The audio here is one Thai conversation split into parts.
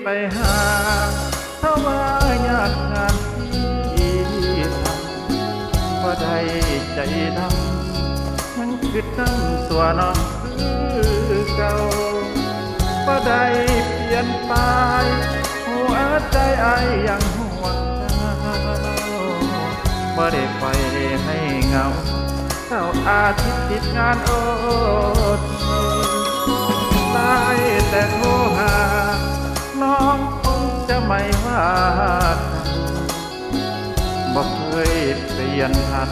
ไปหาถ้าว่ายากงานที่ทำบ่ได้ใจดำยังคิดตั้งตัวน้องคือเก่าบ่ได้เปลี่ยนไปหัวใจอ้ายยังห่วงเจ้าบ่ได้ปล่อยให้เหงาเช้าอาทิตย์ติดงานอดได้แต่โทรหาน้องคงจะไม่ว่าบ่เคยเปลี่ยนทัน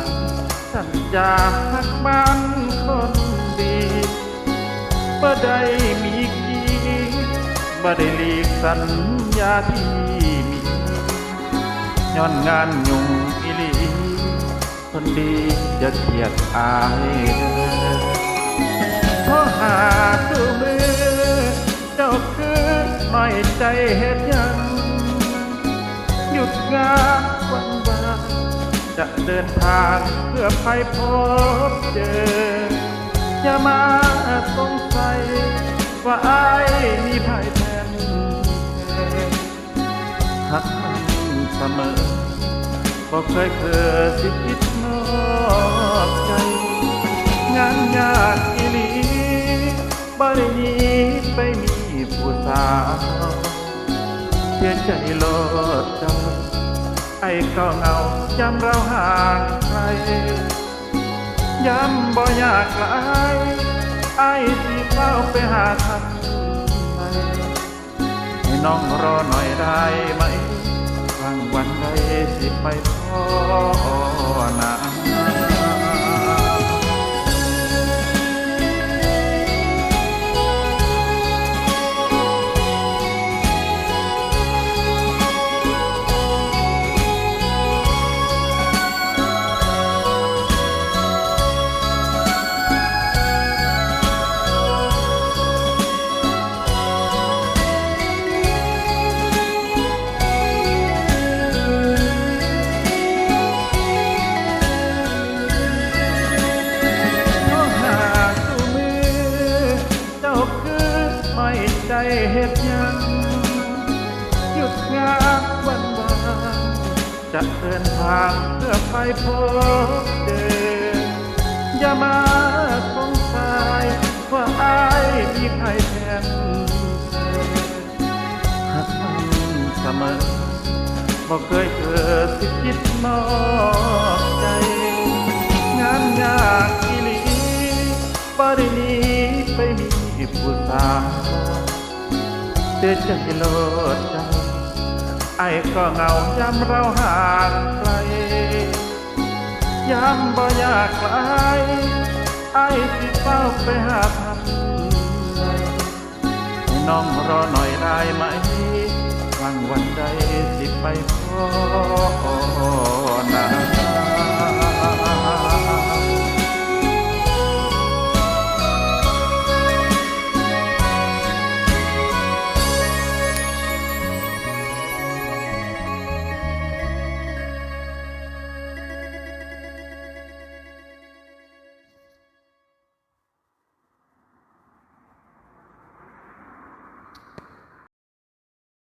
สัญญาหักบ้านคนดีบ่ได้มีกี่บ่ได้หลีกสัญญาที่มีย้อนงานยุ่งอีหลีคนดีจะเกลียดอายเพราะหากดูมือเจ้าคือน้อยใจเฮ็ดยังหยุดงานวันวานจะเดินทางเพื่อไปพบเจออย่ามาสงสัยว่าอายมีภัยแทนหักมันเสมอบ่เคยสิคิดนอกใจงานยากอีหลีบ่ได้หนีไปมีผู้สาวเสียใจโลดเจ้าไอ้ก็เหงาย้ำเราห่างไกลย้ำบ่อยากไกลไอ้สิเข้าไปหาทันไปให้น้องรอหน่อยได้ไหมบางวันได้สิไปพ่อนาใจเฮ็ดยังหยุดงานวันวานจะเดินทางเพื่อไปพบเจออย่ามาสงสัยว่าอายมีใครแทนหักมันเสมอบ่เคยสิคิดนอกใจงานยากอีหลีบ่ได้หนีไปมีผู้สาวเสียใจโลดเจ้าไอ้ก็เหงาย้ำเราห่างไกลย้ำบ่อยากไกลไอ้สิเฝ้าไปหาทันให้น้องรอหน่อยได้ไหมบางวันใดสิไปพอนา